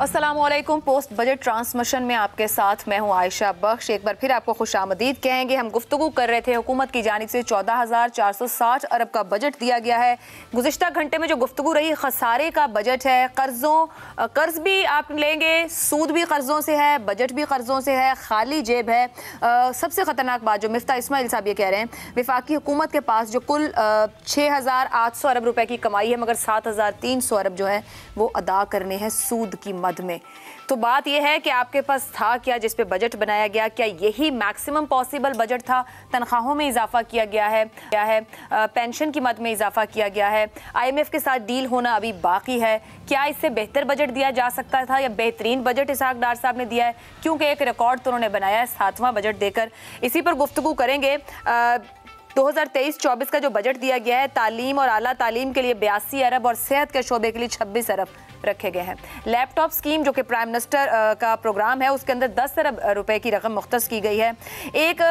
अस्सलामुअलैकुम। Post budget transmission में आपके साथ मैं हूं आयशा बख्श। एक बार फिर आपको खुशामदीद कहेंगे। हम गुफ्तगू कर रहे थे, हुकूमत की जानिब से 14,460 अरब का बजट दिया गया है। गुज़िश्ता घंटे में जो गुफ्तगू रही खसारे का बजट है। कर्ज भी आप लेंगे, सूद भी कर्जों से है, बजट भी कर्जों से है, खाली जेब है। सबसे ख़तरनाक बात जो मिफ्ता इस्माइल साहब ये कह रहे हैं, वफाकी हुकूमत के पास जो कुल 6,800 अरब रुपए की कमाई है, मगर 7,300 अरब जो है वो अदा करने हैं सूद की मद में। तो बात यह है कि आपके पास था क्या जिस पे बजट बनाया गया? क्या यही मैक्सिमम पॉसिबल बजट था? तनख्वाहों में इजाफा किया गया है, पेंशन की मद में इजाफा किया गया है, IMF के साथ डील होना अभी बाकी है। क्या इससे बेहतर बजट दिया जा सकता था या बेहतरीन बजट इसहाक डार साहब ने दिया है? क्योंकि एक रिकॉर्ड तो उन्होंने बनाया है 7वां बजट देकर। इसी पर गुफ्तगू करेंगे। 2023-24 का जो बजट दिया गया है, तालीम और आला तालीम के लिए 82 अरब और सेहत के शोबे के लिए 26 अरब रखे गए हैं। लैपटॉप स्कीम जो कि प्राइम मिनिस्टर का प्रोग्राम है, उसके अंदर 10 अरब रुपए की रकम मुख्तस की गई है। एक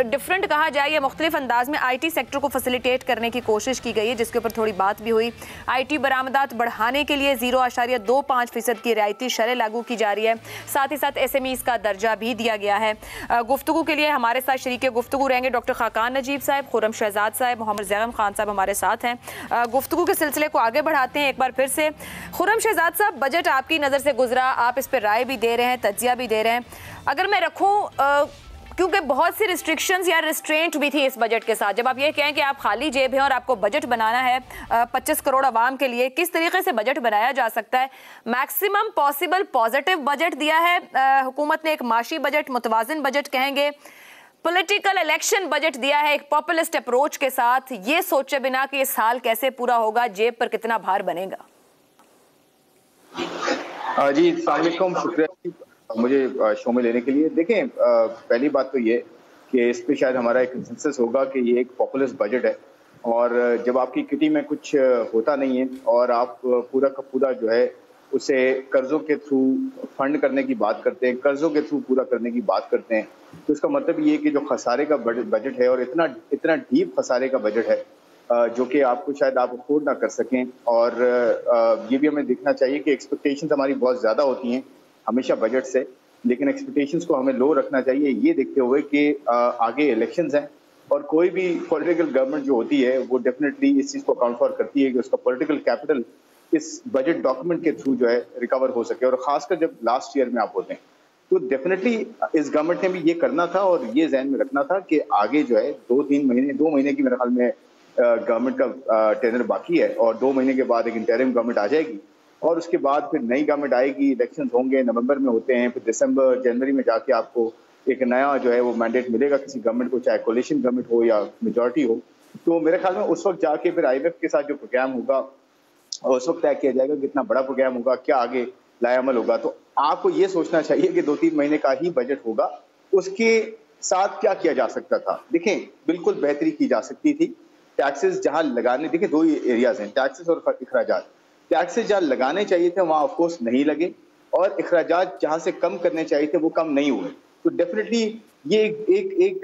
डिफरेंट कहा जाए या मुख्तलिफ अंदाज में IT सेक्टर को फैसिलिटेट करने की कोशिश की गई है, जिसके ऊपर थोड़ी बात भी हुई। IT बरामदात बढ़ाने के लिए 0.25% की रियायती शरह लागू की जा रही है। साथ ही साथ SMEs का दर्जा भी दिया गया है। गुफ्तगू के लिए हमारे साथ शरीक गुफ्तगू रहेंगे डॉक्टर खाकान नजीब साहब, खुर्रम शहजाद साहब, मोहम्मद जैगम खान साहब हमारे साथ हैं। गुफ्तगू के सिलसिले को आगे बढ़ाते हैं। एक बार फिर से खुर्रम शहजाद साहब, बजट आपकी नज़र से गुजरा, आप इस पर राय भी दे रहे हैं, तज्जिया भी दे रहे हैं। अगर मैं रखूं, क्योंकि बहुत सी रिस्ट्रिक्शंस या रिस्ट्रेंट भी थी इस बजट के साथ, जब आप ये कहें कि आप खाली जेब हैं और आपको बजट बनाना है 25 करोड़ आवाम के लिए, किस तरीके से बजट बनाया जा सकता है? मैक्सिमम पॉसिबल पॉजिटिव बजट दिया है हुकूमत ने, एक माशी बजट, मुतवाजिन बजट कहेंगे, पॉलिटिकल इलेक्शन बजट दिया है एक पॉपुलिस्ट अप्रोच के साथ, ये सोचे बिना कि ये साल कैसे पूरा होगा, जेब पर कितना भार बनेगा। जी अस्सलाम वालेकुम, शुक्रिया मुझे शो में लेने के लिए। देखें, पहली बात तो ये कि इस पे शायद हमारा एक कंसेंसस होगा कि ये एक पॉपुलिस्ट बजट है, और जब आपकी किटी में कुछ होता नहीं है और आप पूरा का पूरा जो है उसे कर्जों के थ्रू फंड करने की बात करते हैं, कर्जों के थ्रू पूरा करने की बात करते हैं, तो इसका मतलब ये कि जो खसारे का बजट है, और इतना डीप खसारे का बजट है जो कि आपको शायद आप अफोर्ड ना कर सकें। और ये भी हमें देखना चाहिए कि एक्सपेक्टेशंस हमारी बहुत ज़्यादा होती हैं हमेशा बजट से, लेकिन एक्सपेक्टेशंस को हमें लो रखना चाहिए, ये देखते हुए कि आगे इलेक्शंस हैं और कोई भी पॉलिटिकल गवर्नमेंट जो होती है वो डेफिनेटली इस चीज़ को अकाउंट फॉर करती है कि उसका पॉलिटिकल कैपिटल इस बजट डॉक्यूमेंट के थ्रू जो है रिकवर हो सके। और ख़ासकर जब लास्ट ईयर में आप होते हैं तो डेफिनेटली इस गवर्नमेंट ने भी ये करना था और ये जहन में रखना था कि आगे जो है 2 महीने की मेरे ख्याल में गवर्नमेंट का टेनर बाकी है, और 2 महीने के बाद एक इंटरिम गवर्नमेंट आ जाएगी और उसके बाद फिर नई गवर्नमेंट आएगी। इलेक्शंस होंगे, नवंबर में होते हैं, फिर दिसंबर जनवरी में जाके आपको एक नया जो है वो मैंडेट मिलेगा किसी गवर्नमेंट को, चाहे कोलिशन गवर्नमेंट हो या मेजॉरिटी हो। तो मेरे ख्याल में उस वक्त जाके फिर IMF के साथ जो प्रोग्राम होगा उस वक्त तय किया जाएगा कितना बड़ा प्रोग्राम होगा, क्या आगे लाएअमल होगा। तो आपको ये सोचना चाहिए कि 2-3 महीने का ही बजट होगा, उसके साथ क्या किया जा सकता था। देखें, बिल्कुल बेहतरी की जा सकती थी। टैक्सेस जहां लगाने, देखिए 2 एरियाज हैं, टैक्सेस और अखराजात। टैक्सेस जहां लगाने चाहिए थे वहां ऑफकोर्स नहीं लगे, और अखराजात जहां से कम करने चाहिए थे वो कम नहीं हुए। तो डेफिनेटली ये एक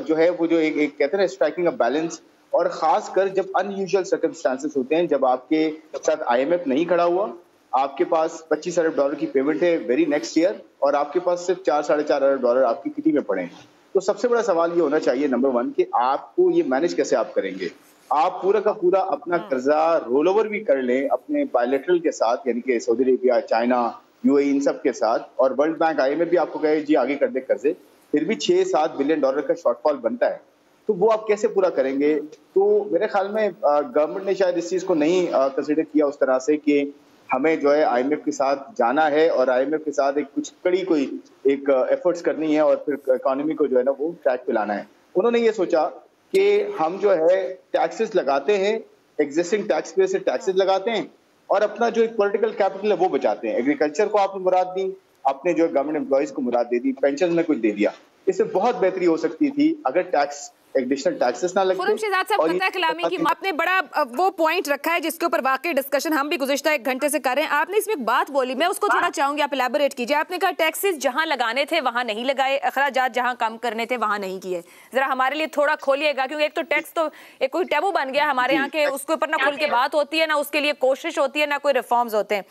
जो है वो जो एक कहते हैं स्ट्राइकिंग अ बैलेंस, और खासकर जब अनयूजुअल सर्कमस्टांसेस होते हैं, जब आपके साथ IMF नहीं खड़ा हुआ, आपके पास $25 अरब की पेमेंट है वेरी नेक्स्ट ईयर, और आपके पास सिर्फ $4-4.5 अरब आपकी किटी में पड़े हैं। तो सबसे बड़ा सवाल ये होना चाहिए नंबर 1 कि आपको ये मैनेज कैसे आप करेंगे। आप पूरा का पूरा अपना कर्जा रोल ओवर भी कर लें अपने बायलैटरल के साथ, यानी कि सऊदी अरेबिया, चाइना, UAE इन सब के साथ, और वर्ल्ड बैंक IMF भी आपको कहे जी आगे कर दे कर्जे, फिर भी $6-7 बिलियन का शॉर्टफॉल बनता है। तो वो आप कैसे पूरा करेंगे? तो मेरे ख्याल में गवर्नमेंट ने शायद इस चीज़ को नहीं कंसिडर किया उस तरह से कि हमें जो है IMF के साथ जाना है और IMF के साथ कोई एफर्ट्स करनी है और फिर इकोनॉमी को जो है ना वो ट्रैक पे लाना है। उन्होंने ये सोचा कि हम जो है टैक्सेस लगाते हैं, एग्जिस्टिंग टैक्स पे से टैक्सेस लगाते हैं और अपना जो एक पॉलिटिकल कैपिटल है वो बचाते हैं। एग्रीकल्चर को आपने मुराद दी, आपने जो गवर्नमेंट एम्प्लॉइज को मुराद दे दी, पेंशन में कुछ दे दिया। इससे बहुत बेहतरी हो सकती थी अगर टैक्स एडिशनल टैक्सेस ना लगते। खुर्रम शहजाद साहब, कतई कलामी की आपने बड़ा वो पॉइंट रखा है जिसके ऊपर वाकई डिस्कशन हम भी गुज़िश्ता 1 घंटे से कर रहे हैं। आपने इसमें एक बात बोली, मैं उसको थोड़ा चाहूंगी आप इलैबोरेट कीजिए। आपने कहा टैक्सेस जहां लगाने थे वहां नहीं लगाए, अखराजात जहां कम करने थे वहां नहीं किए। जरा हमारे लिए थोड़ा खोलिएगा, क्योंकि एक तो टैक्स तो एक कोई टैबू बन गया हमारे यहाँ के, उसके ऊपर ना खुल के बात होती है, ना उसके लिए कोशिश होती है, ना कोई रिफॉर्म्स होते हैं।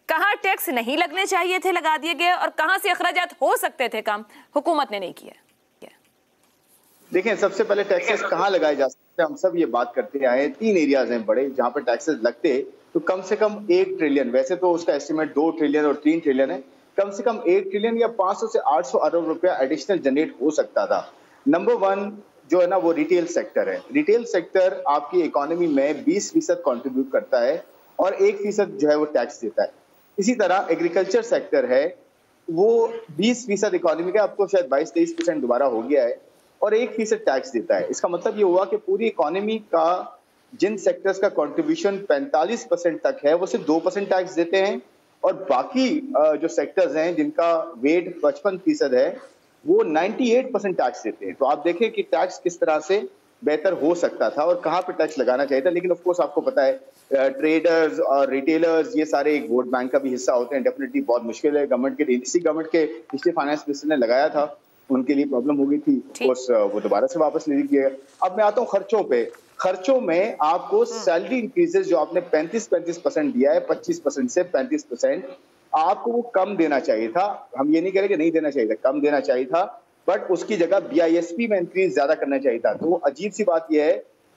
कहाँ टैक्स नहीं लगने चाहिए थे लगा दिए गए और कहाँ से अखराजात हो सकते थे कम, हुकूमत ने नहीं किया? देखें, सबसे पहले टैक्सेस कहाँ लगाए जा सकते हैं, हम सब ये बात करते आए हैं। 3 एरियाज हैं बड़े जहाँ पे टैक्सेस लगते, तो कम से कम 1 ट्रिलियन, वैसे तो उसका एस्टिमेट 2 ट्रिलियन और 3 ट्रिलियन है, कम से कम 1 ट्रिलियन या 500 से 800 अरब रुपया एडिशनल जनरेट हो सकता था। नंबर 1 जो है ना वो रिटेल सेक्टर है। रिटेल सेक्टर आपकी इकोनॉमी में 20% कंट्रीब्यूट करता है और 1% जो है वो टैक्स देता है। इसी तरह एग्रीकल्चर सेक्टर है, वो 20% इकोनॉमी का, अब तो शायद 22-23% दोबारा हो गया है, और 1% टैक्स देता है। इसका मतलब ये हुआ कि पूरी इकोनॉमी का जिन सेक्टर्स का कंट्रीब्यूशन 45% तक है वो सिर्फ 2% टैक्स देते हैं, और बाकी जो सेक्टर्स हैं जिनका वेट 55% है वो 98% टैक्स देते हैं। तो आप देखें कि टैक्स किस तरह से बेहतर हो सकता था और कहाँ पे टैक्स लगाना चाहिए था। लेकिन ऑफ कोर्स आपको पता है ट्रेडर्स और रिटेलर्स ये सारे एक वोट बैंक का भी हिस्सा होते हैं। डेफिनेटली बहुत मुश्किल है। इसी गवर्नमेंट के पिछले फाइनेंस मिनिस्टर ने लगाया था, उनके लिए प्रॉब्लम हो गई थी, वो दोबारा से वापस ले लिया। अब मैं आता हूँ खर्चों पे। खर्चों में आपको सैलरी इंक्रीजेस जो आपने 35% दिया है, 25% से 35%, आपको वो कम देना चाहिए था। हम ये नहीं कह रहे कि नहीं देना चाहिए था, कम देना चाहिए था, बट उसकी जगह BISP में इंक्रीज ज्यादा करना चाहिए था। तो अजीब सी बात यह है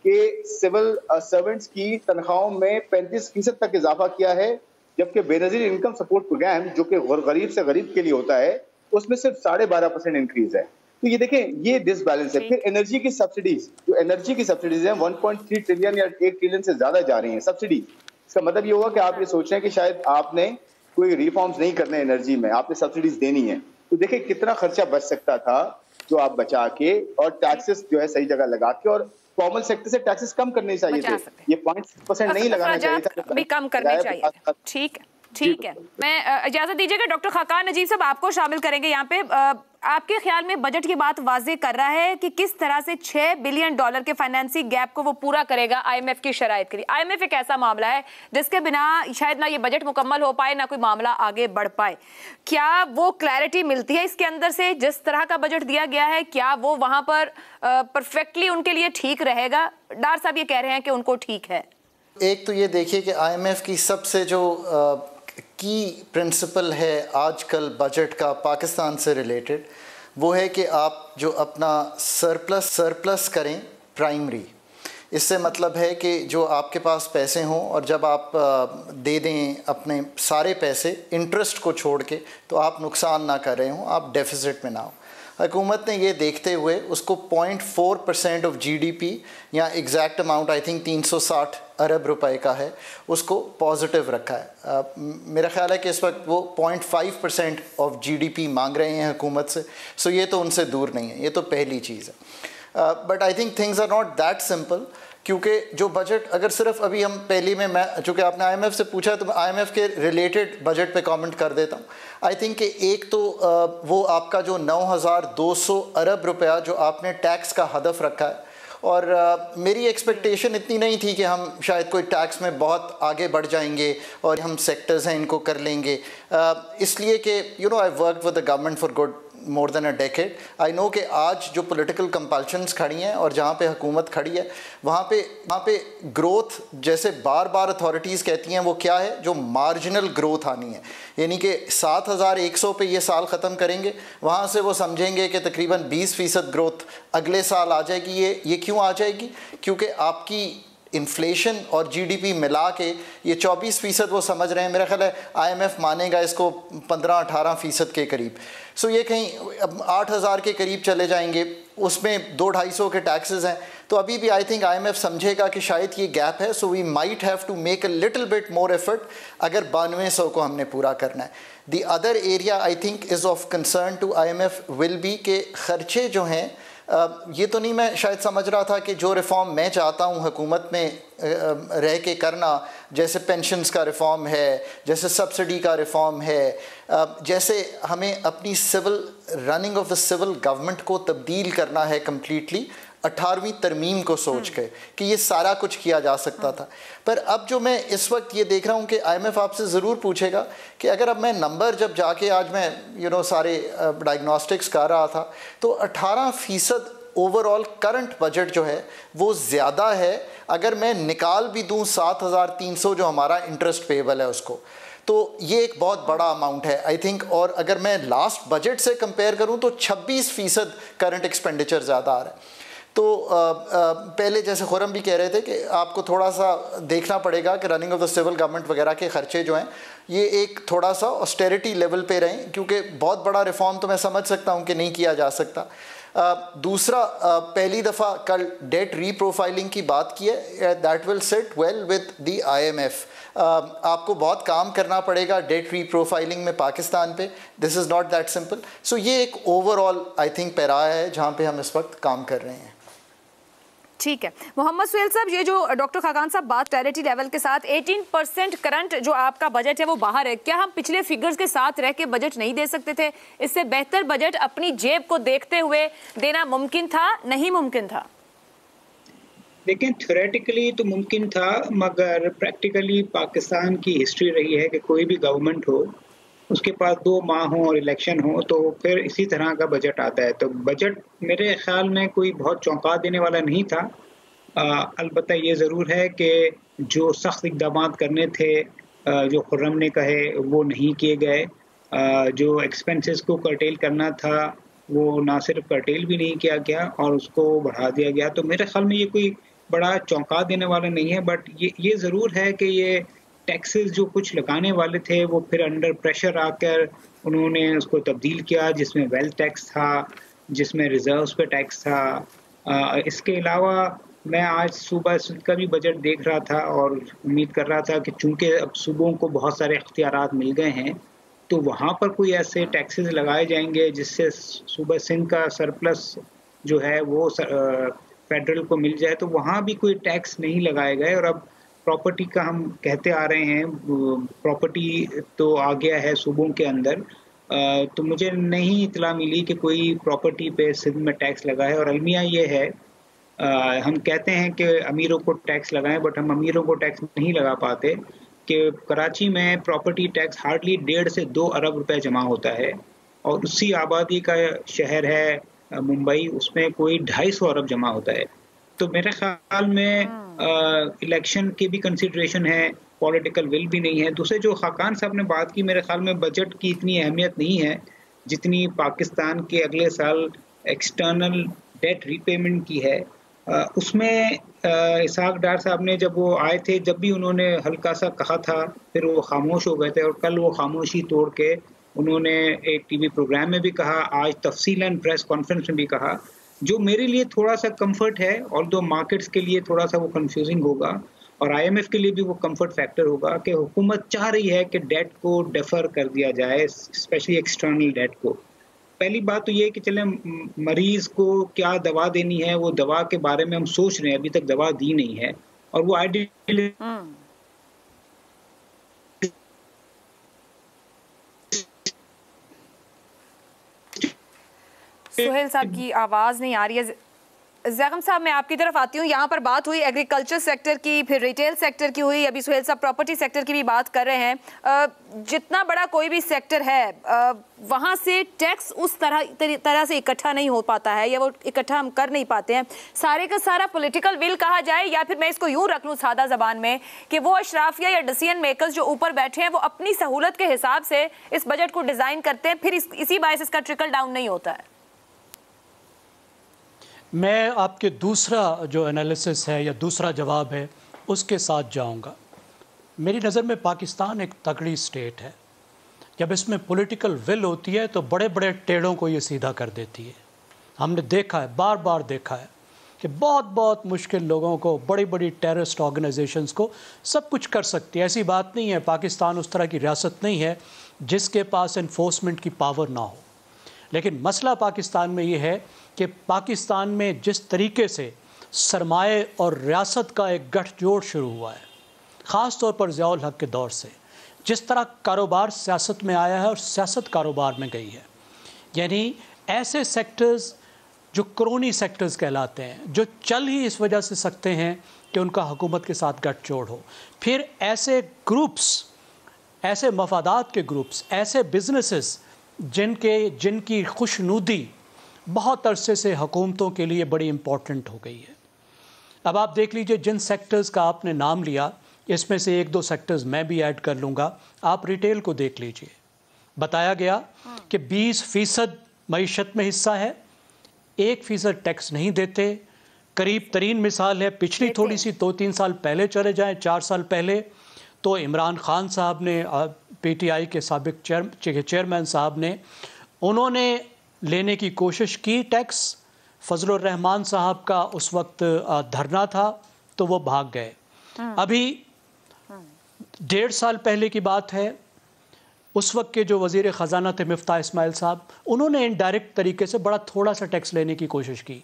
कि सिविल सर्वेंट्स की तनख्वाहों में 35% तक इजाफा किया है, जबकि बेनजीर इनकम सपोर्ट प्रोग्राम जो कि गरीब से गरीब के लिए होता है उसमें सिर्फ 12.5% इंक्रीज है। तो ये देखें, ये डिसबैलेंस है। फिर एनर्जी की सब्सिडीज, जो एनर्जी की सब्सिडीज हैं 1.3 ट्रिलियन या 1 ट्रिलियन से ज्यादा जा रही हैं सब्सिडी। इसका मतलब ये होगा कि आप ये सोच रहे हैं कि शायद आपने कोई रिफॉर्म्स नहीं करने एनर्जी में, आपने सब्सिडीज देनी है। तो देखिए कितना खर्चा बच सकता था जो आप बचा के, और टैक्सेस जो है सही जगह लगा के, और फॉर्मल सेक्टर से टैक्सेस कम करने चाहिए थे। ये 0.6% नहीं लगाना चाहिए था, भी कम करने चाहिए। ठीक है, ठीक है। मैं इजाजत दीजिएगा, डॉक्टर खाकान नजीब साहब आपको शामिल करेंगे यहाँ पे। आपके ख्याल में बजट की बात वाज़ेह कर रहा है कि किस तरह से $6 बिलियन के फाइनेंसिंग गैप को वो पूरा करेगा IMF की शराइत के लिए? IMF एक ऐसा मामला है जिसके बिना शायद ना ये बजट मुकम्मल हो पाए, ना कोई मामला आगे बढ़ पाए। क्या वो क्लैरिटी मिलती है इसके अंदर से, जिस तरह का बजट दिया गया है, क्या वो वहां पर परफेक्टली उनके लिए ठीक रहेगा? डार साहब ये कह रहे हैं कि उनको ठीक है। एक तो ये देखिए कि IMF की सबसे जो की प्रिंसिपल है आजकल बजट का पाकिस्तान से रिलेटेड, वो है कि आप जो अपना सरप्लस करें प्राइमरी। इससे मतलब है कि जो आपके पास पैसे हों और जब आप दे दें अपने सारे पैसे इंटरेस्ट को छोड़ के, तो आप नुकसान ना कर रहे हों, आप डेफिसिट में ना हो। हुकूमत ने ये देखते हुए उसको 0.4% ऑफ GDP या एग्जैक्ट अमाउंट आई थिंक 360 अरब रुपए का है, उसको पॉजिटिव रखा है। मेरा ख्याल है कि इस वक्त वो 0.5% ऑफ GDP मांग रहे हैं हुकूमत से। सो ये तो उनसे दूर नहीं है, ये तो पहली चीज़ है। But I think things are not that simple, क्योंकि जो बजट अगर सिर्फ अभी हम पहली में, मैं चूँकि आपने IMF से पूछा है तो मैं IMF के रिलेटेड बजट पे कमेंट कर देता हूँ। आई थिंक कि एक तो वो आपका जो 9,200 अरब रुपया जो आपने टैक्स का हदफ रखा है, और मेरी एक्सपेक्टेशन इतनी नहीं थी कि हम शायद कोई टैक्स में बहुत आगे बढ़ जाएंगे और हम सेक्टर्स हैं इनको कर लेंगे, इसलिए कि I worked with the government for good more than a decade. I know कि आज जो पॉलिटिकल कंपल्शंस खड़ी हैं और जहाँ पे हुकूमत खड़ी है, वहाँ पे ग्रोथ जैसे बार बार अथॉरिटीज़ कहती हैं वो क्या है, जो मार्जिनल ग्रोथ आनी है, यानी कि 7,100 पे ये साल ख़त्म करेंगे, वहाँ से वो समझेंगे कि तकरीबन 20% ग्रोथ अगले साल आ जाएगी। ये क्यों आ जाएगी? क्योंकि आपकी इन्फ्लेशन और GDP मिला के ये 24% वो समझ रहे हैं। मेरा ख्याल है IMF मानेगा इसको 15-18% के करीब। सो ये कहीं 8,000 के करीब चले जाएंगे, उसमें 200-250 के टैक्सेस हैं, तो अभी भी आई थिंक IMF समझेगा कि शायद ये गैप है। So we might have to make a little bit more effort अगर 9200 को हमने पूरा करना है। The other area I think is of concern to IMF will be के खर्चे जो हैं, ये तो नहीं मैं शायद समझ रहा था कि जो रिफ़ॉर्म मैं चाहता हूँ हुकूमत में रह के करना, जैसे पेंशन्स का रिफ़ॉर्म है, जैसे सब्सिडी का रिफ़ॉर्म है, जैसे हमें अपनी civil running of the civil government को तब्दील करना है कम्प्लीटली 18वीं तरमीम को सोच के, कि ये सारा कुछ किया जा सकता था। पर अब जो मैं इस वक्त ये देख रहा हूँ कि IMF आपसे ज़रूर पूछेगा कि अगर अब मैं नंबर जब जाके आज मैं सारे डायग्नोस्टिक्स कर रहा था, तो 18% ओवरऑल करंट बजट जो है वो ज़्यादा है। अगर मैं निकाल भी दूँ 7,300 जो हमारा इंटरेस्ट पेबल है उसको, तो ये एक बहुत बड़ा अमाउंट है आई थिंक। और अगर मैं लास्ट बजट से कंपेयर करूं तो 26% करंट एक्सपेंडिचर ज़्यादा आ रहा है। तो पहले जैसे खुरम भी कह रहे थे कि आपको थोड़ा सा देखना पड़ेगा कि running of the civil government वगैरह के खर्चे जो हैं ये एक थोड़ा सा ऑस्टेरिटी लेवल पे रहें, क्योंकि बहुत बड़ा रिफॉर्म तो मैं समझ सकता हूँ कि नहीं किया जा सकता। दूसरा, पहली दफ़ा कल डेट रीप्रोफाइलिंग की बात की है, that will sit well with the IMF। आपको बहुत काम करना पड़ेगा डेट रीप्रोफाइलिंग में पाकिस्तान पे, this is not that simple. So ये एक ओवरऑल आई थिंक पैरा है जहाँ पे हम इस वक्त काम कर रहे हैं। ठीक है मोहम्मद सुहेल साहब, ये जो डॉक्टर खाकान साहब बात टैरिटी लेवल के साथ 18% करंट जो आपका बजट है वो बाहर है, क्या हम पिछले फिगर्स के साथ रह के बजट नहीं दे सकते थे? इससे बेहतर बजट अपनी जेब को देखते हुए देना मुमकिन था, नहीं मुमकिन था? लेकिन थ्योरेटिकली तो मुमकिन था, मगर प्रैक्टिकली पाकिस्तान की हिस्ट्री रही है कि कोई भी गवर्नमेंट हो उसके पास 2 माह हो और इलेक्शन हो तो फिर इसी तरह का बजट आता है। तो बजट मेरे ख्याल में कोई बहुत चौंका देने वाला नहीं था। अलबत्ता ये ज़रूर है कि जो सख्त इक़दाम करने थे जो खुर्रम ने कहे वो नहीं किए गए। जो एक्सपेंसेस को कर्टेल करना था वो ना सिर्फ कर्टेल भी नहीं किया गया और उसको बढ़ा दिया गया। तो मेरे ख्याल में ये कोई बड़ा चौंका देने वाला नहीं है। बट ये ज़रूर है कि ये टैक्सेस जो कुछ लगाने वाले थे वो फिर अंडर प्रेशर आकर उन्होंने उसको तब्दील किया, जिसमें वेल्थ टैक्स था, जिसमें रिजर्व्स पे टैक्स था। इसके अलावा मैं आज सूबा सिंध का भी बजट देख रहा था और उम्मीद कर रहा था कि चूंकि अब सूबों को बहुत सारे इख्तियारात मिल गए हैं तो वहाँ पर कोई ऐसे टैक्सेस लगाए जाएंगे जिससे सूबा सिंध का सरप्लस जो है वो फेडरल को मिल जाए, तो वहाँ भी कोई टैक्स नहीं लगाए गए। और अब प्रॉपर्टी का हम कहते आ रहे हैं, प्रॉपर्टी तो आ गया है सूबों के अंदर, तो मुझे नहीं इतला मिली कि कोई प्रॉपर्टी पे सिंध में टैक्स लगा है। और अलमिया ये है, हम कहते हैं कि अमीरों को टैक्स लगाएं, बट हम अमीरों को टैक्स नहीं लगा पाते कि कराची में प्रॉपर्टी टैक्स हार्डली 1.5 से 2 अरब रुपए जमा होता है और उसी आबादी का शहर है मुंबई, उसमें कोई 250 अरब जमा होता है। तो मेरे ख्याल में इलेक्शन की भी कंसिडरेशन है, पॉलिटिकल विल भी नहीं है। दूसरे जो खाकान साहब ने बात की, मेरे ख्याल में बजट की इतनी अहमियत नहीं है जितनी पाकिस्तान के अगले साल एक्सटर्नल डेट रीपेमेंट की है। उसमें इसहाक डार साहब ने जब वो आए थे, जब भी उन्होंने हल्का सा कहा था, फिर वो खामोश हो गए थे और कल वो खामोशी तोड़ के उन्होंने एक टीवी प्रोग्राम में भी कहा, आज तफसीलन प्रेस कॉन्फ्रेंस में भी कहा, जो मेरे लिए थोड़ा सा कंफर्ट है। और दो मार्केट्स के लिए थोड़ा सा वो कंफ्यूजिंग होगा और IMF के लिए भी वो कंफर्ट फैक्टर होगा कि हुकूमत चाह रही है कि डेट को डेफर कर दिया जाए, स्पेशली एक्सटर्नल डेट को। पहली बात तो ये कि चले मरीज को क्या दवा देनी है, वो दवा के बारे में हम सोच रहे हैं, अभी तक दवा दी नहीं है। और वो आइडियली सुहेल साहब की आवाज़ नहीं आ रही है। ज़ैगम साहब मैं आपकी तरफ आती हूँ। यहाँ पर बात हुई एग्रीकल्चर सेक्टर की, फिर रिटेल सेक्टर की हुई, अभी सुहेल साहब प्रॉपर्टी सेक्टर की भी बात कर रहे हैं। जितना बड़ा कोई भी सेक्टर है वहाँ से टैक्स उस तरह से इकट्ठा नहीं हो पाता है या वो इकट्ठा हम कर नहीं पाते हैं। सारे का सारा पॉलिटिकल विल कहा जाए या फिर मैं इसको यूँ रख लूँ सादा ज़बान में कि वो अशराफिया या डिसीजन मेकर्स जो ऊपर बैठे हैं वो अपनी सहूलत के हिसाब से इस बजट को डिज़ाइन करते हैं, फिर इसी बायस इसका ट्रिकल डाउन नहीं होता है। मैं आपके दूसरा जो एनालिसिस है या दूसरा जवाब है उसके साथ जाऊंगा। मेरी नज़र में पाकिस्तान एक तगड़ी स्टेट है। जब इसमें पॉलिटिकल विल होती है तो बड़े बड़े टेढ़ों को ये सीधा कर देती है। हमने देखा है, बार बार देखा है कि बहुत मुश्किल लोगों को, बड़ी बड़ी टेररिस्ट ऑर्गेनाइजेशंस को सब कुछ कर सकती है। ऐसी बात नहीं है, पाकिस्तान उस तरह की रियासत नहीं है जिसके पास इन्फोर्समेंट की पावर ना हो। लेकिन मसला पाकिस्तान में ये है कि पाकिस्तान में जिस तरीके से सरमाए और रियासत का एक गठजोड़ शुरू हुआ है, ख़ास तौर पर ज़ियाउल हक़ के दौर से, जिस तरह कारोबार सियासत में आया है और सियासत कारोबार में गई है, यानी ऐसे सेक्टर्स जो क्रोनी सेक्टर्स कहलाते हैं, जो चल ही इस वजह से सकते हैं कि उनका हुकूमत के साथ गठजोड़ हो, फिर ऐसे ग्रुप्स, ऐसे मफादात के ग्रुप्स, ऐसे बिजनेसेस जिनकी खुशनुदी बहुत अरसे से हुकूमतों के लिए बड़ी इम्पॉर्टेंट हो गई है। अब आप देख लीजिए, जिन सेक्टर्स का आपने नाम लिया इसमें से 1-2 सेक्टर्स मैं भी ऐड कर लूँगा। आप रिटेल को देख लीजिए, बताया गया कि 20% मईशत में हिस्सा है, 1% टैक्स नहीं देते। करीब तरीन मिसाल है, पिछली थोड़ी सी 2-3 साल पहले चले जाएं, 4 साल पहले, तो इमरान खान साहब ने, पीटीआई के साबिक चेयरमैन साहब ने, उन्होंने लेने की कोशिश की टैक्स। फजलुर रहमान साहब का उस वक्त धरना था तो वो भाग गए। अभी 1.5 साल पहले की बात है, उस वक्त के जो वज़ीर ख़जाना थे मिफ्ता इस्माइल साहब, उन्होंने इनडायरेक्ट तरीके से बड़ा थोड़ा सा टैक्स लेने की कोशिश की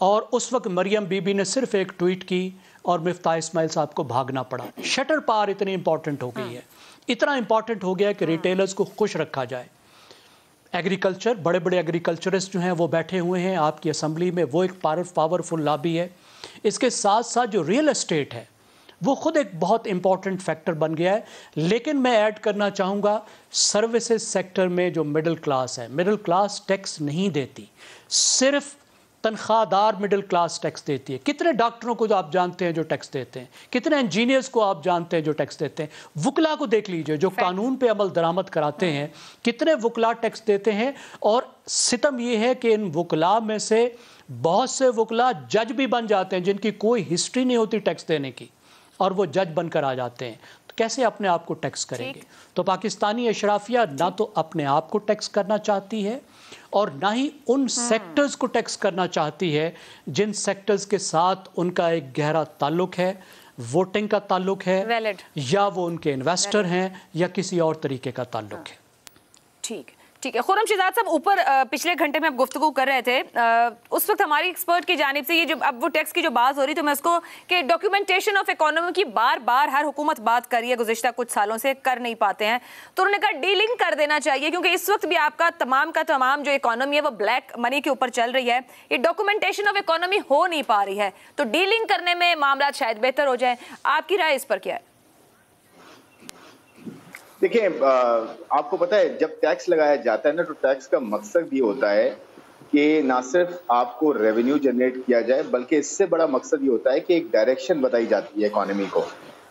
और उस वक्त मरियम बीबी ने सिर्फ एक ट्वीट की और मिफ्ता इस्माइल साहब को भागना पड़ा। शटर पार इतनी इंपॉर्टेंट हो गई है, इतना इंपॉर्टेंट हो गया कि रिटेलर्स को खुश रखा जाए। एग्रीकल्चर, बड़े बड़े एग्रीकल्चरिस्ट जो हैं वो बैठे हुए हैं आपकी असम्बली में, वो एक पावरफुल लॉबी है। इसके साथ साथ जो रियल एस्टेट है वो खुद एक बहुत इंपॉर्टेंट फैक्टर बन गया है। लेकिन मैं ऐड करना चाहूँगा, सर्विसेज सेक्टर में जो मिडिल क्लास है, मिडिल क्लास टैक्स नहीं देती, सिर्फ तनख्वाहदार मिडिल क्लास टैक्स देती है। कितने डॉक्टरों को जो आप जानते हैं जो टैक्स देते हैं, कितने इंजीनियर्स को आप जानते हैं जो टैक्स देते हैं। वुकला को देख लीजिए जो कानून पे अमल दरामद कराते हैं, कितने वुकला टैक्स देते हैं। और सितम ये है कि इन वुकला में से बहुत से वुकला जज भी बन जाते हैं जिनकी कोई हिस्ट्री नहीं होती टैक्स देने की, और वो जज बनकर आ जाते हैं। तो कैसे अपने आप को टैक्स करेंगे? तो पाकिस्तानी अशराफिया ना तो अपने आप को टैक्स करना चाहती है और ना ही उन सेक्टर्स को टैक्स करना चाहती है जिन सेक्टर्स के साथ उनका एक गहरा ताल्लुक है, वोटिंग का ताल्लुक है, या वो उनके इन्वेस्टर हैं, या किसी और तरीके का ताल्लुक है। ठीक है। खुर्रम शहजाद साहब, ऊपर पिछले घंटे में आप गुफ्तगू कर रहे थे, उस वक्त हमारी एक्सपर्ट की जानिब से ये जो अब वो टैक्स की जो बात हो रही, तो मैं उसको कि डॉक्यूमेंटेशन ऑफ इकोनॉमी की बार बार हर हुकूमत बात कर रही है, गुज़िश्ता कुछ सालों से कर नहीं पाते हैं, तो उन्होंने कहा डीलिंग कर देना चाहिए, क्योंकि इस वक्त भी आपका तमाम का तमाम जो इकोनॉमी है वो ब्लैक मनी के ऊपर चल रही है, ये डॉक्यूमेंटेशन ऑफ इकोनॉमी हो नहीं पा रही है, तो डीलिंग करने में मामला शायद बेहतर हो जाए। आपकी राय इस पर क्या है? देखिए, आपको पता है जब टैक्स लगाया जाता है ना, तो टैक्स का मकसद भी होता है कि ना सिर्फ आपको रेवेन्यू जनरेट किया जाए, बल्कि इससे बड़ा मकसद ये होता है कि एक डायरेक्शन बताई जाती है इकोनॉमी को,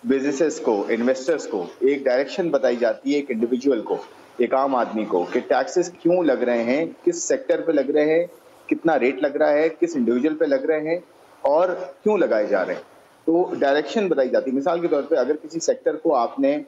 बिजनेसेस को, इन्वेस्टर्स को एक डायरेक्शन बताई जाती है, एक इंडिविजुअल को, एक आम आदमी को, कि टैक्सेस क्यों लग रहे हैं, किस सेक्टर पे लग रहे हैं, कितना रेट लग रहा है, किस इंडिविजुअल पे लग रहे हैं और क्यों लगाए जा रहे हैं। तो डायरेक्शन बताई जाती है। मिसाल के तौर पर अगर किसी सेक्टर को आपने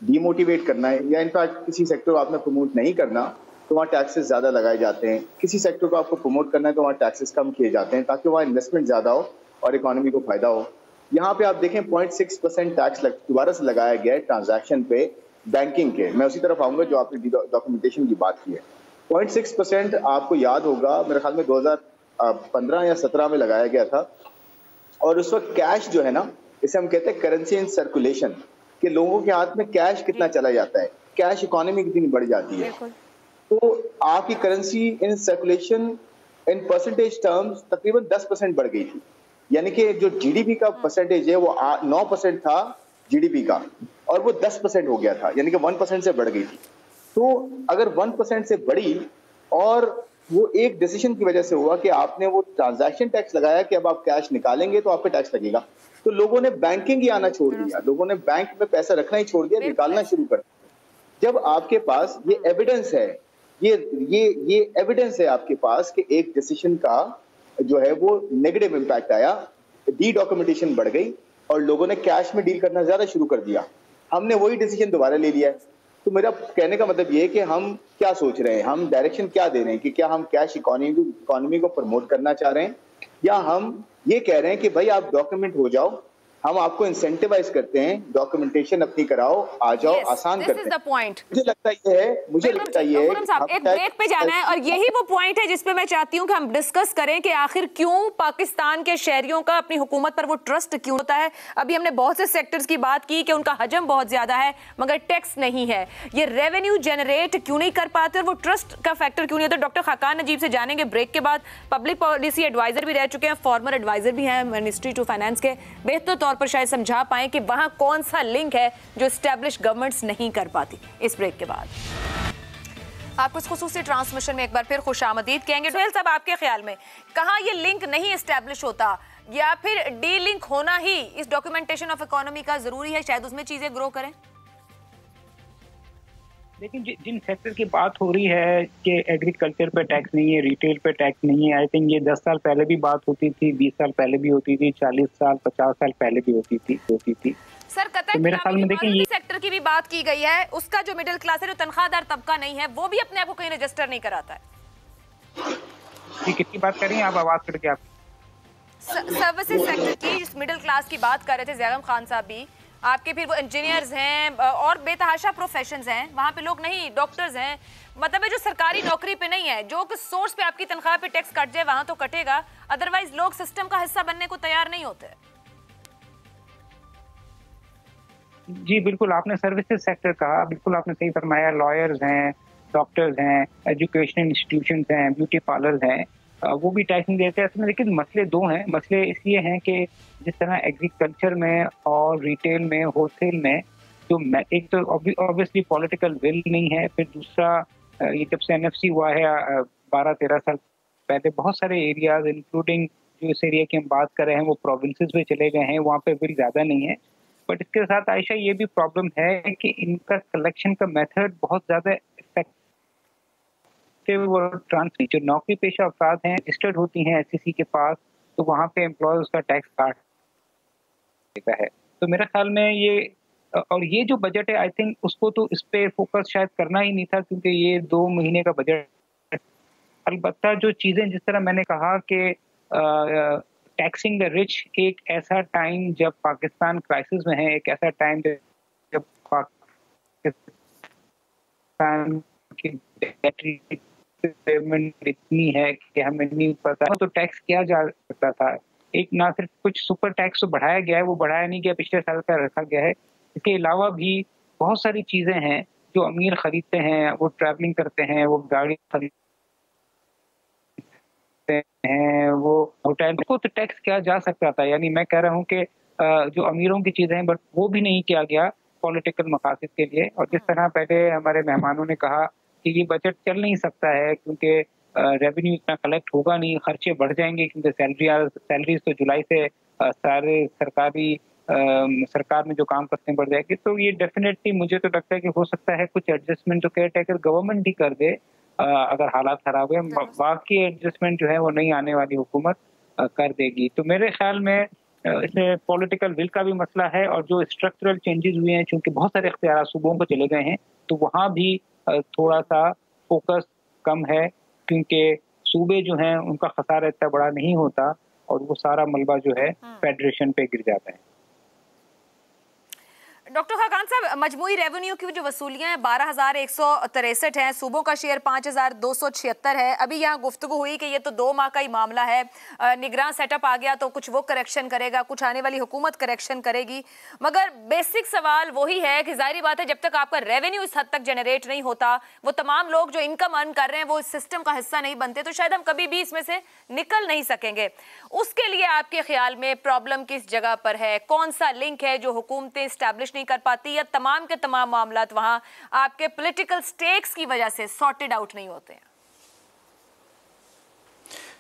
डीमोटिवेट करना है या इनफैक्ट किसी सेक्टर को आपने प्रमोट नहीं करना, तो वहाँ टैक्सेस ज़्यादा लगाए जाते हैं। किसी सेक्टर को आपको प्रमोट करना है तो वहाँ टैक्सेस कम किए जाते हैं ताकि वहाँ इन्वेस्टमेंट ज़्यादा हो और इकोनॉमी को फायदा हो। यहाँ पे आप देखें 0.6% टैक्स दोबारा से लगाया गया है ट्रांजैक्शन पे बैंकिंग के। मैं उसी तरफ आऊँगा जो आपने डॉक्यूमेंटेशन की बात की है। 0.6% आपको याद होगा, मेरे ख्याल में 2015 या 17 में लगाया गया था, और उस वक्त कैश जो है ना, इसे हम कहते हैं करेंसी इन सर्कुलेशन, कि लोगों के हाथ में कैश कितना चला जाता है, कैश इकोनॉमी कितनी बढ़ जाती है। तो आपकी currency in circulation in percentage terms तकरीबन 10% बढ़ गई थी। यानी कि जो जीडीपी का परसेंटेज है वो 9% था जीडीपी का, और वो 10% हो गया था, यानी कि 1% से बढ़ गई थी। तो अगर 1% से बढ़ी और वो एक डिसीजन की वजह से हुआ कि आपने वो ट्रांजैक्शन टैक्स लगाया कि अब आप कैश निकालेंगे तो आप पे टैक्स लगेगा, तो लोगों ने बैंकिंग ही आना छोड़ दिया, लोगों ने बैंक में पैसा रखना ही छोड़ दिया, निकालना शुरू कर दिया। जब आपके पास ये एविडेंस है, ये एविडेंस है आपके पास कि एक डिसीजन का जो है वो नेगेटिव इम्पैक्ट आया, डी डॉक्यूमेंटेशन बढ़ गई और लोगों ने कैश में डील करना ज्यादा शुरू कर दिया, हमने वही डिसीजन दोबारा ले लिया है। तो मेरा कहने का मतलब ये है कि हम क्या सोच रहे हैं, हम डायरेक्शन क्या दे रहे हैं कि क्या हम कैश इकोनॉमी को प्रमोट करना चाह रहे हैं, या हम ये कह रहे हैं कि भाई आप डॉक्यूमेंट हो जाओ, हम आपको इंसेंटिवाइज करते हैं, डॉक्यूमेंटेशन अपनी कराओ, आ जाओ, आसान करते हैं। मुझे लगता है एक ब्रेक पे जाना है और यही वो पॉइंट है जिस पे मैं चाहती हूँ कि हम डिस्कस करें कि आखिर क्यों पाकिस्तान के शहरियों का अपनी हुकूमत पर वो ट्रस्ट क्यों होता है। अभी हमने बहुत से सेक्टर्स की बात की कि उनका हजम बहुत ज्यादा है मगर टैक्स नहीं है, ये रेवेन्यू जनरेट क्यों नहीं कर पाते और वो ट्रस्ट का फैक्टर क्यों नहीं होता। डॉक्टर खाकान नजीब से जानेंगे ब्रेक के बाद। पब्लिक पॉलिसी एडवाइजर भी रह चुके हैं, फॉर्मर एडवाइजर भी हैं मिनिस्ट्री टू फाइनेंस के, बेहतर तौर पर शायद समझा पाएं कि वहां कौन सा लिंक है जो एस्टैब्लिश गवर्नमेंट्स नहीं कर पाती। इस ब्रेक के बाद आपको इस खुसूसी ट्रांसमिशन में एक बार फिर खुशामदीद कहेंगे। सुहेल साहब, आपके ख्याल में कहां ये लिंक नहीं एस्टैब्लिश होता या फिर डी लिंक होना ही इस डॉक्यूमेंटेशन ऑफ इकोनॉमी का जरूरी है, शायद उसमें चीजें ग्रो करें? लेकिन जिन सेक्टर की बात हो रही है कि एग्रीकल्चर पे टैक्स नहीं है, रिटेल पे टैक्स नहीं है, आई थिंक ये 10 साल पहले भी बात होती थी, 20 साल पहले भी होती थी, 40 साल 50 साल पहले भी होती थी। सर कतई तो मेरे ख्याल में देखिए ये सेक्टर की भी बात की गई है, उसका जो मिडिल क्लास है, जो तनख्वाहदार तबका नहीं है, वो भी अपने आप को कहीं रजिस्टर नहीं कराता है। जी किसकी बात कर रही हैं आप? आवाज कट के आप सर्विसेज सेक्टर की, जिस मिडिल क्लास की बात कर रहे थे ज़ैगम खान साहब भी, आपके फिर वो इंजीनियर्स हैं और बेतहाशा प्रोफेशंस हैं, वहाँ पे लोग नहीं, डॉक्टर्स हैं, मतलब है जो सरकारी नौकरी पे नहीं है, जो किस सोर्स पे आपकी तनख्वाह पे टैक्स कट जाए वहाँ तो कटेगा, अदरवाइज लोग सिस्टम का हिस्सा बनने को तैयार नहीं होते। जी बिल्कुल, आपने सर्विसेज सेक्टर कहा, बिल्कुल आपने सही फरमाया। लॉयर्स हैं, डॉक्टर्स हैं, एजुकेशनल इंस्टीट्यूशंस हैं, ब्यूटी पार्लर्स हैं, वो भी टैक्स नहीं देते हैं। लेकिन मसले दो हैं। मसले इसलिए हैं कि जिस तरह एग्रीकल्चर में और रिटेल में, होलसेल में, जो एक तो ऑब्वियसली पॉलिटिकल विल नहीं है, फिर दूसरा ये जब से एनएफसी हुआ है 12-13 साल पहले, बहुत सारे एरियाज इंक्लूडिंग जो इस एरिया की हम बात कर रहे हैं वो प्रोविंसेस में चले गए हैं, वहाँ पे विल ज़्यादा नहीं है। बट इसके साथ आयशा ये भी प्रॉब्लम है कि इनका कलेक्शन का मेथड बहुत ज़्यादा इफेक्टिव और ट्रांसफर, जो नौकरी पेशा अफराद हैं रजिस्टर्ड होती हैं एससीसी के पास, तो वहाँ पे एम्प्लॉय उसका टैक्स काट देता है। तो मेरे ख्याल में ये, और ये जो बजट है आई थिंक उसको तो इस पे फोकस शायद करना ही नहीं था, क्योंकि ये 2 महीने का बजट। अलबत्ता जो चीज़ें जिस तरह मैंने कहा कि टैक्सिंग द रिच, एक ऐसा टाइम जब पाकिस्तान क्राइसिस में है, एक ऐसा टाइम जब पाकिस्तान की पेमेंट इतनी है कि हमें नहीं पता तो टैक्स किया जा सकता था। एक ना सिर्फ कुछ सुपर टैक्स तो बढ़ाया गया है, वो बढ़ाया नहीं गया, पिछले साल का रखा गया है। इसके अलावा भी बहुत सारी चीज़ें हैं जो अमीर खरीदते हैं, वो ट्रैवलिंग करते हैं, वो गाड़ी खरीदते हैं, वो होटल को तो टैक्स किया जा सकता था। यानी मैं कह रहा हूँ कि जो अमीरों की चीज़ें हैं, बट वो भी नहीं किया गया पॉलिटिकल मकासद के लिए। और जिस तरह पहले हमारे मेहमानों ने कहा कि ये बजट चल नहीं सकता है क्योंकि रेवेन्यू इतना कलेक्ट होगा नहीं, खर्चे बढ़ जाएंगे, क्योंकि सैलरीज तो जुलाई से सारे सरकार में जो काम करते हैं बढ़ जाएगी। तो ये डेफिनेटली मुझे तो लगता है कि हो सकता है कुछ एडजस्टमेंट तो केयर टेकर गवर्नमेंट ही कर दे अगर हालात खराब है। बाकी एडजस्टमेंट जो है वो नहीं आने वाली हुकूमत कर देगी। तो मेरे ख्याल में इसमें पॉलिटिकल विल का भी मसला है, और जो स्ट्रक्चरल चेंजेस हुए हैं, चूंकि बहुत सारे इख्तियार सूबों को चले गए हैं, तो वहाँ भी थोड़ा सा फोकस कम है, क्योंकि सूबे जो हैं उनका खसारा इतना बड़ा नहीं होता और वो सारा मलबा जो है फेडरेशन पे गिर जाता है। डॉक्टर खाकान साहब, मजमूई रेवेन्यू की जो वसूलियां हैं 12,163 हैं, सूबों का शेयर 5,276 है। अभी यहाँ गुफ्तगू हुई कि ये तो 2 माह का ही मामला है, निगरान सेटअप आ गया तो कुछ वो करेक्शन करेगा, कुछ आने वाली हुकूमत करेक्शन करेगी। मगर बेसिक सवाल वही है कि जाहिर बात है जब तक आपका रेवेन्यू इस हद तक जनरेट नहीं होता, वो तमाम लोग जो इनकम अर्न कर रहे हैं वो इस सिस्टम का हिस्सा नहीं बनते, तो शायद हम कभी भी इसमें से निकल नहीं सकेंगे। उसके लिए आपके ख्याल में प्रॉब्लम किस जगह पर है? कौन सा लिंक है जो हुकूमतें इस्टेब्लिश नहीं कर पाती, या तमाम के तमाम मामलात वहां आपके पॉलिटिकल स्टेक्स की वजह से सॉर्टेड आउट नहीं होते हैं?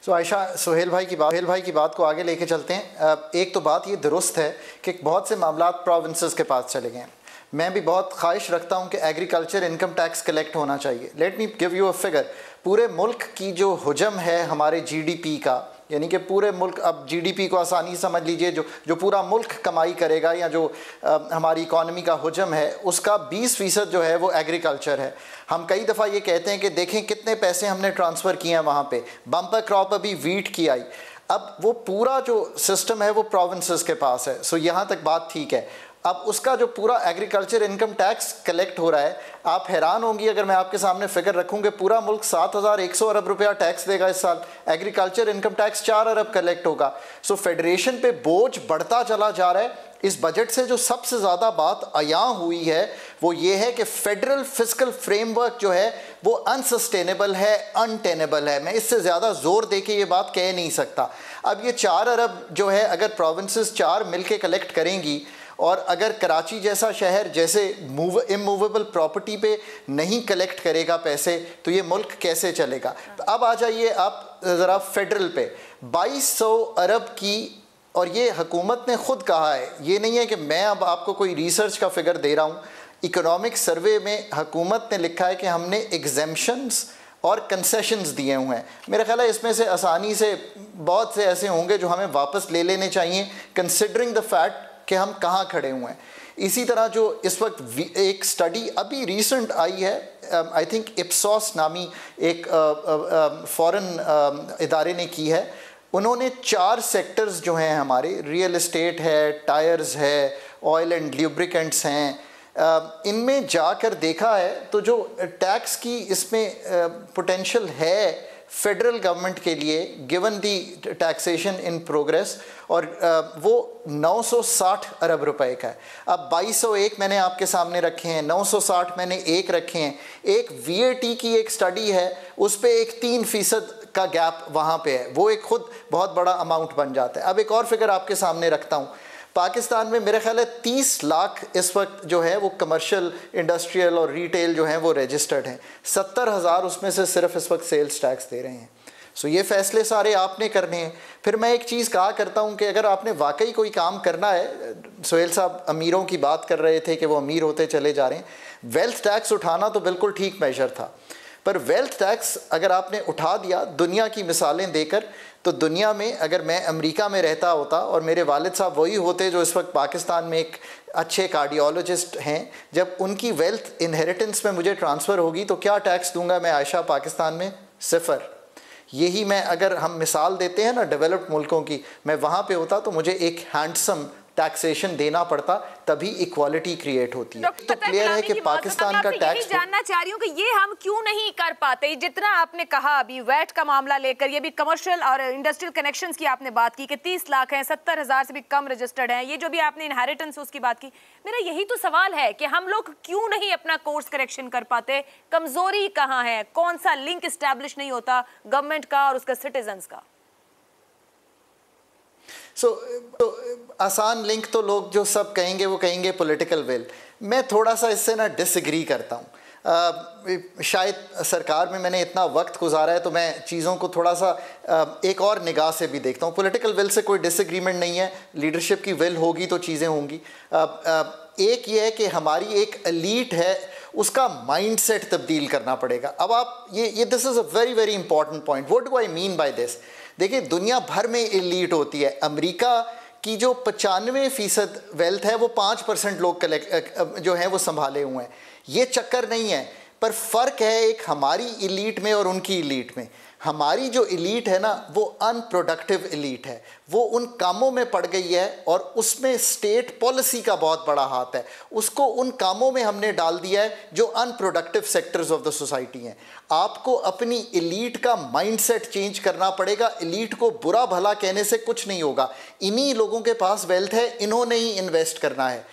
तो आयशा, सोहेल भाई की बात को आगे लेके चलते हैं। एक तो बात ये दुरुस्त है कि बहुत से मामलात प्रोविंसेस के पास चले गए हैं। मैं भी बहुत ख्वाहिश रखता हूं कि एग्रीकल्चर इनकम टैक्स कलेक्ट होना चाहिए। Let me give you a figure. पूरे मुल्क की जो हुजम है हमारे जीडीपी का, यानी कि पूरे मुल्क, अब जीडीपी को आसानी समझ लीजिए, जो पूरा मुल्क कमाई करेगा या जो हमारी इकॉनमी का हुजम है, उसका 20% जो है वो एग्रीकल्चर है। हम कई दफ़ा ये कहते हैं कि देखें कितने पैसे हमने ट्रांसफ़र किए हैं वहाँ पे। बम्पर क्रॉप अभी वीट की आई, अब वो पूरा जो सिस्टम है वो प्रोविंसेस के पास है। सो यहाँ तक बात ठीक है। अब उसका जो पूरा एग्रीकल्चर इनकम टैक्स कलेक्ट हो रहा है, आप हैरान होंगी अगर मैं आपके सामने फिगर रखूँ कि पूरा मुल्क 7,100 अरब रुपया टैक्स देगा इस साल। एग्रीकल्चर इनकम टैक्स 4 अरब कलेक्ट होगा। सो फेडरेशन पे बोझ बढ़ता चला जा रहा है। इस बजट से जो सबसे ज़्यादा बात अयां हुई है वो ये है कि फेडरल फिस्कल फ्रेमवर्क जो है वो अनसस्टेनेबल है, अनटेनेबल है। मैं इससे ज़्यादा ज़ोर दे के ये बात कह नहीं सकता। अब ये 4 अरब जो है, अगर प्रोविंसेस 4 मिलके कलेक्ट करेंगी, और अगर कराची जैसा शहर जैसे इमूवेबल प्रॉपर्टी पे नहीं कलेक्ट करेगा पैसे, तो ये मुल्क कैसे चलेगा? तो अब आ जाइए आप ज़रा फेडरल पे। 2200 अरब की और ये हुकूमत ने ख़ुद कहा है, ये नहीं है कि मैं अब आपको कोई रिसर्च का फिगर दे रहा हूँ। इकोनॉमिक सर्वे में हुकूमत ने लिखा है कि हमने एग्जेम्पशंस और कंसेशंस दिए हुए हैं। मेरा ख्याल है इसमें से आसानी से बहुत से ऐसे होंगे जो हमें वापस ले लेने चाहिए, कंसिडरिंग द फैक्ट कि हम कहाँ खड़े हुए हैं। इसी तरह जो इस वक्त एक स्टडी अभी रीसेंट आई है, आई थिंक इप्सॉस नामी एक फॉरेन इदारे ने की है। उन्होंने 4 सेक्टर्स जो हैं हमारे, रियल एस्टेट है, टायर्स है, ऑयल एंड ल्यूब्रिकेंट्स हैं, इनमें जाकर देखा है तो जो टैक्स की इसमें पोटेंशियल है फेडरल गवर्नमेंट के लिए given the taxation in progress, और वो 960 अरब रुपए का है। अब 2201 मैंने आपके सामने रखे हैं, 960 मैंने एक रखे हैं। एक VAT की एक स्टडी है, उस पर एक 3% का गैप वहाँ पे है, वो एक खुद बहुत बड़ा अमाउंट बन जाता है। अब एक और फिगर आपके सामने रखता हूँ। पाकिस्तान में मेरे ख्याल है 30 लाख इस वक्त जो है वो कमर्शियल, इंडस्ट्रियल और रिटेल जो हैं वो रजिस्टर्ड हैं। 70,000 उसमें से सिर्फ इस वक्त सेल्स टैक्स दे रहे हैं। सो ये फ़ैसले सारे आपने करने हैं। फिर मैं एक चीज़ कहा करता हूँ कि अगर आपने वाकई कोई काम करना है, सोहेल साहब अमीरों की बात कर रहे थे कि वो अमीर होते चले जा रहे हैं, वेल्थ टैक्स उठाना तो बिल्कुल ठीक मेजर था, पर वेल्थ टैक्स अगर आपने उठा दिया दुनिया की मिसालें देकर, तो दुनिया में अगर मैं अमेरिका में रहता होता और मेरे वालिद साहब वही होते जो इस वक्त पाकिस्तान में एक अच्छे कार्डियोलॉजिस्ट हैं, जब उनकी वेल्थ इनहेरिटेंस में मुझे ट्रांसफ़र होगी तो क्या टैक्स दूंगा मैं आयशा पाकिस्तान में? 0। यही मैं, अगर हम मिसाल देते हैं ना डेवलप्ड मुल्कों की, मैं वहाँ पे होता तो मुझे एक हैंडसम टैक्सेशन देना पड़ता, तभी इक्वालिटी क्रिएट होती है। तो क्लियर है कि पाकिस्तान का टैक्स, जानना चाह रही हूँ कि ये हम क्यों नहीं कर पाते, जितना आपने कहा अभी वैट का मामला लेकर, ये भी कमर्शियल और इंडस्ट्रियल कनेक्शंस की आपने बात की कि 30 लाख हैं, 70,000 से भी कम रजिस्टर्ड हैं, ये जो भी आपने इनहेरिटेंस उसकी बात की, मेरा यही तो सवाल है कि हम लोग क्यों नहीं अपना कोर्स करेक्शन कर पाते, कमजोरी कहाँ है, कौन सा लिंक इस्टेब्लिश नहीं होता गवर्नमेंट का और उसका सिटीजन्स का? तो आसान लिंक तो लोग जो सब कहेंगे वो कहेंगे पॉलिटिकल विल। मैं थोड़ा सा इससे ना डिसएग्री करता हूँ। शायद सरकार में मैंने इतना वक्त गुजारा है तो मैं चीज़ों को थोड़ा सा एक और निगाह से भी देखता हूँ। पॉलिटिकल विल से कोई डिसएग्रीमेंट नहीं है, लीडरशिप की विल होगी तो चीज़ें होंगी। एक ये है कि हमारी एक एलीट है, उसका माइंडसेट तब्दील करना पड़ेगा। अब आप ये this is a very very important point. What do I mean by this? देखिए, दुनिया भर में एलीट होती है। अमेरिका की जो 95% वेल्थ है वो 5% लोग जो हैं वो संभाले हुए हैं। ये चक्कर नहीं है, पर फ़र्क है एक हमारी एलीट में और उनकी एलीट में। हमारी जो एलीट है ना वो अनप्रोडक्टिव एलीट है, वो उन कामों में पड़ गई है और उसमें स्टेट पॉलिसी का बहुत बड़ा हाथ है। उसको उन कामों में हमने डाल दिया है जो unproductive sectors of the society हैं। आपको अपनी एलीट का माइंडसेट चेंज करना पड़ेगा। एलीट को बुरा भला कहने से कुछ नहीं होगा। इन्हीं लोगों के पास वेल्थ है, इन्होंने ही इन्वेस्ट करना है।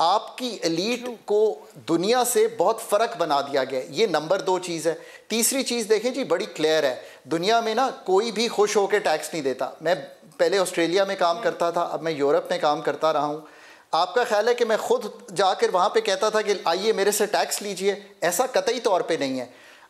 आपकी एलीट को दुनिया से बहुत फ़र्क बना दिया गया। ये नंबर 2 चीज़ है। तीसरी चीज़ देखें जी, बड़ी क्लियर है। दुनिया में ना कोई भी खुश होकर टैक्स नहीं देता। मैं पहले ऑस्ट्रेलिया में काम करता था, अब मैं यूरोप में काम करता रहा हूँ। आपका ख्याल है कि मैं खुद जाकर वहाँ पे कहता था कि आइए मेरे से टैक्स लीजिए? ऐसा कतई तौर पे नहीं है।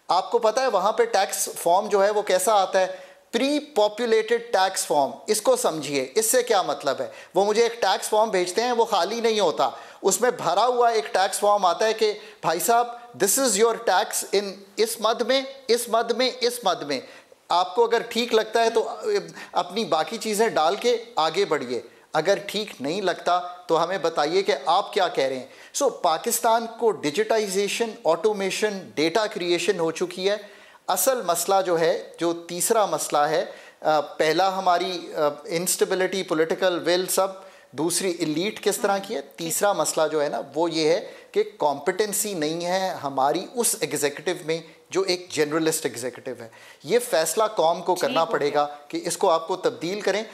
आपको पता है वहाँ पे टैक्स फॉर्म जो है वो कैसा आता है? Pre populated tax form. इसको समझिए, इससे क्या मतलब है? वो मुझे एक टैक्स फॉर्म भेजते हैं, वो खाली नहीं होता, उसमें भरा हुआ एक टैक्स फॉर्म आता है कि भाई साहब this is your tax in इस मद में, इस मद में, इस मद में। आपको अगर ठीक लगता है तो अपनी बाकी चीज़ें डाल के आगे बढ़िए, अगर ठीक नहीं लगता तो हमें बताइए कि आप क्या कह रहे हैं। सो पाकिस्तान को डिजिटाइजेशन, ऑटोमेशन, डेटा क्रिएशन हो चुकी है। असल मसला जो है, जो तीसरा मसला है, पहला हमारी इंस्टेबिलिटी, पॉलिटिकल विल सब, दूसरी एलीट किस तरह की है, तीसरा मसला जो है ना वो ये है कि कॉम्पिटेंसी नहीं है हमारी उस एग्जीक्यूटिव में जो एक जनरलिस्ट एग्जीक्यूटिव है। ये फैसला कौम को करना पड़ेगा कि इसको आपको तब्दील करें।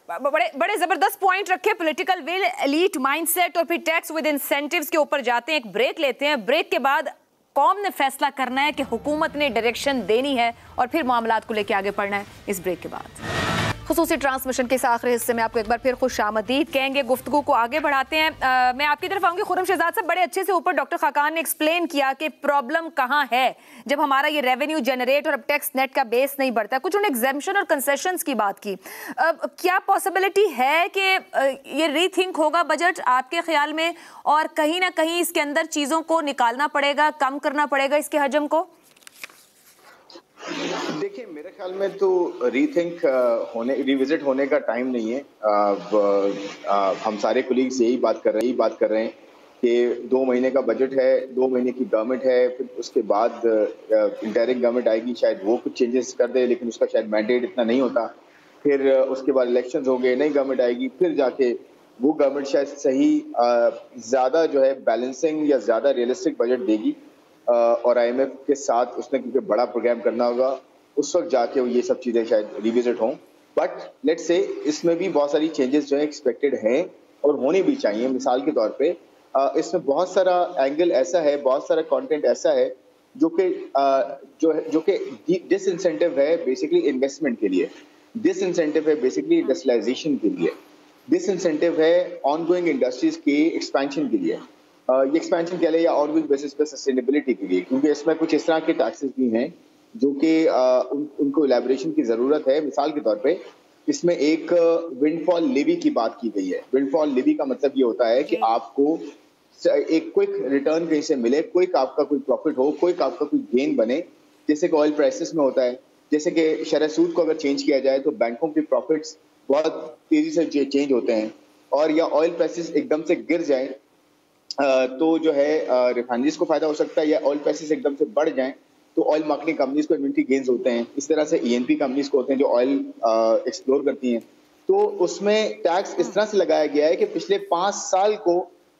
बड़े जबरदस्त पॉइंट रखे, पॉलिटिकल विल, एलीट माइंडसेट और फिर टैक्स विद इंसेंटिव्स के ऊपर जाते हैं। एक ब्रेक लेते हैं। ब्रेक के बाद कौम ने फैसला करना है कि हुकूमत ने डायरेक्शन देनी है और फिर मामलात को लेकर आगे बढ़ना है। इस ब्रेक के बाद खुसूसी ट्रांसमिशन के इस आखिरी हिस्से में आपको एक बार फिर खुशामदीद कहेंगे। गुफ्तगू को आगे बढ़ाते हैं। मैं आपकी तरफ आऊंगी। खुर्रम शहजाद साहब, बड़े अच्छे से ऊपर डॉक्टर खाकान ने एक्सप्लेन किया कि प्रॉब्लम कहाँ है जब हमारा ये रेवेन्यू जनरेट और अब टैक्स नेट का बेस नहीं बढ़ता। कुछ उन्होंने एग्जेम्पशन और कंसेशंस की बात की। क्या पॉसिबिलिटी है कि ये रीथिंक होगा बजट आपके ख्याल में, और कहीं ना कहीं इसके अंदर चीज़ों को निकालना पड़ेगा, कम करना पड़ेगा इसके हजम को? देखिए, मेरे ख्याल में तो रिविजिट होने का टाइम नहीं है। हम सारे कोलीग्स यही बात कर रहे हैं कि 2 महीने का बजट है, 2 महीने की गवर्नमेंट है, फिर उसके बाद इंटरिम गवर्नमेंट आएगी, शायद वो कुछ चेंजेस कर दे, लेकिन उसका शायद मैंडेट इतना नहीं होता। फिर उसके बाद इलेक्शंस हो गए, नई गवर्नमेंट आएगी, फिर जाके वो गवर्नमेंट शायद सही ज़्यादा जो है बैलेंसिंग या ज़्यादा रियलिस्टिक बजट देगी, और IMF के साथ उसने क्योंकि बड़ा प्रोग्राम करना होगा, उस वक्त जाके ये सब चीज़ें शायद रिविजिट हों। बट लेट्स से इसमें भी बहुत सारी चेंजेस जो है एक्सपेक्टेड हैं और होनी भी चाहिए। मिसाल के तौर पे इसमें बहुत सारा एंगल ऐसा है, बहुत सारा कंटेंट ऐसा है जो कि डिसइंसेंटिव है बेसिकली इन्वेस्टमेंट के लिए, डिसइंसेंटिव है बेसिकली इंडस्ट्रियलाइजेशन के लिए, डिसइंसेंटिव है ऑनगोइंग इंडस्ट्रीज के एक्सपेंशन के लिए, ये एक्सपेंशन के लिए या ऑनगोइंग बेसिस पे सस्टेनेबिलिटी के लिए, क्योंकि इसमें कुछ इस तरह के टैक्सेस भी हैं जो कि उनको इलेबोरेशन की ज़रूरत है। मिसाल के तौर पे इसमें एक विंडफॉल लेवी की बात की गई है। विंडफॉल लेवी का मतलब ये होता है कि आपको एक क्विक रिटर्न कहीं से मिले, क्विक आपका कोई प्रॉफिट हो, क्विक आपका कोई गेन बने, जैसे कि ऑयल प्राइसेस में होता है। जैसे कि शरह सूद को अगर चेंज किया जाए तो बैंकों के प्रॉफिट्स बहुत तेज़ी से चेंज होते हैं, और या ऑयल प्राइसेस एकदम से गिर जाएं तो जो है रिफाइनरीज को फायदा हो सकता है, या ऑयल प्राइसेस एकदम से बढ़ जाएं तो ऑयल मार्केटिंग कंपनीज को इन्वेंट्री गेन्स होते हैं। इस तरह से E&P कंपनीज को होते हैं जो ऑयल एक्सप्लोर करती हैं। तो उसमें टैक्स इस तरह से लगाया गया है कि पिछले 5 साल को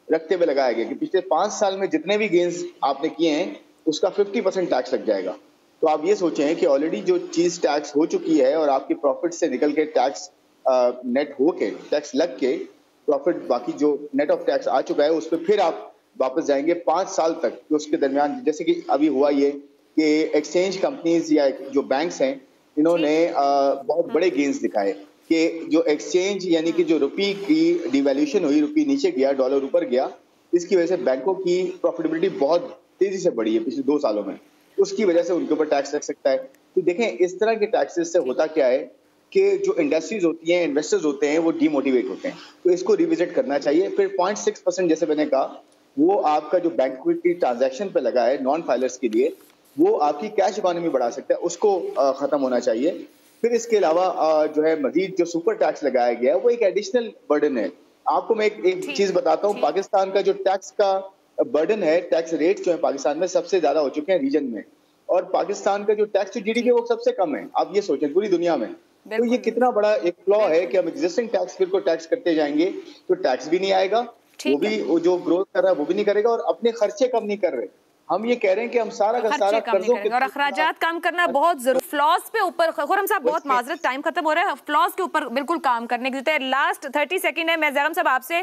रखते हुए लगाया गया कि पिछले 5 साल में जितने भी गेन्स आपने किए हैं उसका 50% टैक्स लग जाएगा। तो आप ये सोचें कि ऑलरेडी जो चीज़ टैक्स हो चुकी है और आपके प्रॉफिट से निकल के टैक्स नेट हो के टैक्स लग के प्रॉफिट बाकी जो नेट ऑफ टैक्स आ चुका है उस पर फिर आप वापस जाएंगे 5 साल तक। तो उसके दरमियान जैसे कि अभी हुआ ये कि एक्सचेंज कंपनीज या जो बैंक्स हैं इन्होंने बहुत बड़े गेन्स दिखाए कि जो एक्सचेंज यानी कि जो रुपये की डिवैल्यूशन हुई, रुपये नीचे गया, डॉलर ऊपर गया, इसकी वजह से बैंकों की प्रॉफिटेबिलिटी बहुत तेजी से बढ़ी है पिछले 2 सालों में। उसकी वजह से उनके ऊपर टैक्स लग सकता है। तो देखें, इस तरह के टैक्सेस से होता क्या है कि जो इंडस्ट्रीज होती हैं, इन्वेस्टर्स होते हैं, वो डीमोटिवेट होते हैं। तो इसको रिविजिट करना चाहिए। फिर 0.6% जैसे मैंने कहा, वो आपका जो बैंक की ट्रांजैक्शन पे लगा है नॉन फाइलर्स के लिए, वो आपकी कैश इकोनॉमी बढ़ा सकता है, उसको खत्म होना चाहिए। फिर इसके अलावा जो है मजीद जो सुपर टैक्स लगाया गया है वो एक एडिशनल बर्डन है। आपको मैं एक चीज बताता हूँ, पाकिस्तान का जो टैक्स का बर्डन है, टैक्स रेट जो है पाकिस्तान में सबसे ज्यादा हो चुके हैं रीजन में, और पाकिस्तान का जो टैक्स टू GDP वो सबसे कम है। आप ये सोचें पूरी दुनिया में, तो ये कितना बड़ा एक फ्लॉ है कि हम एग्जिस्टिंग टैक्स फिर को टैक्स करते जाएंगे तो टैक्स भी नहीं आएगा, वो जो ग्रोथ कर रहा है वो भी नहीं करेगा, और अपने खर्चे कम नहीं कर रहे। हम ये कह रहे हैं कि हम सारा का सारा कर्जों के और अखराजात कम करना बहुत जरूरी। फ्लॉज पे ऊपर खुर्रम साहब, बहुत माजरत, टाइम खत्म हो रहा है, फ्लॉज के ऊपर बिल्कुल काम करने की जरूरत है। लास्ट 30 सेकंड है। मैं ज़ैगम साहब आपसे,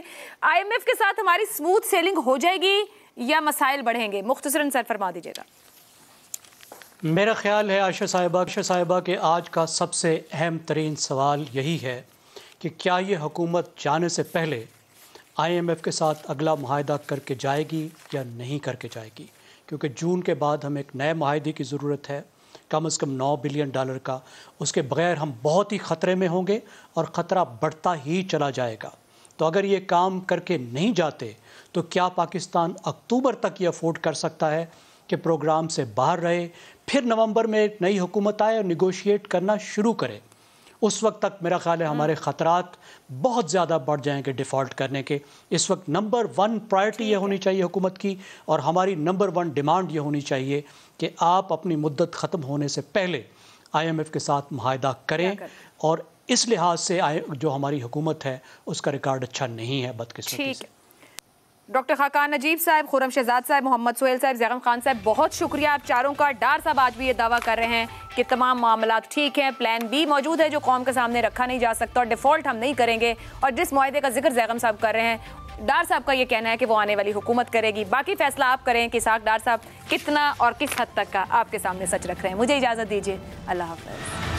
IMF के साथ हमारी स्मूथ सेलिंग हो जाएगी या मसाइल बढ़ेंगे? मुख्तसरन सर फरमा दीजिएगा। मेरा ख्याल है आयशा साहिबा के आज का सबसे अहम तरीन सवाल यही है कि क्या ये हुकूमत जाने से पहले IMF के साथ अगला मुआहदा करके जाएगी या नहीं करके जाएगी, क्योंकि जून के बाद हमें एक नए मुआहदे की ज़रूरत है, कम से कम $9 बिलियन का। उसके बगैर हम बहुत ही ख़तरे में होंगे और ख़तरा बढ़ता ही चला जाएगा। तो अगर ये काम करके नहीं जाते तो क्या पाकिस्तान अक्टूबर तक ये अफोर्ड कर सकता है कि प्रोग्राम से बाहर रहे, फिर नवंबर में एक नई हुकूमत आए और निगोशिएट करना शुरू करे? उस वक्त तक मेरा ख्याल है हमारे ख़तरात बहुत ज़्यादा बढ़ जाएंगे डिफ़ॉल्ट करने के। इस वक्त नंबर 1 प्रायोरिटी ये होनी चाहिए हुकूमत की, और हमारी नंबर 1 डिमांड ये होनी चाहिए कि आप अपनी मुद्दत ख़त्म होने से पहले IMF के साथ मुआहदा करें। और इस लिहाज से जो हमारी हुकूमत है उसका रिकॉर्ड अच्छा नहीं है, बदकिस्मती से। डॉक्टर खाकान नजीब साहब, खुर्रम शहजाद साहब, मोहम्मद सुहेल साहब, ज़ैगम खान साहब, बहुत शुक्रिया आप चारों का। डार साहब आज भी ये दावा कर रहे हैं कि तमाम मामला ठीक हैं, प्लान B मौजूद है जो कौम के सामने रखा नहीं जा सकता, और डिफ़ॉल्ट हम नहीं करेंगे। और जिस मुआहदे का जिक्र ज़ैगम साहब कर रहे हैं, डार साहब का ये कहना है कि वो आने वाली हुकूमत करेगी। बाकी फैसला आप करें कि इसहाक डार साहब कितना और किस हद तक का आपके सामने सच रख रहे हैं। मुझे इजाज़त दीजिए, अल्लाह हाफ़िज़।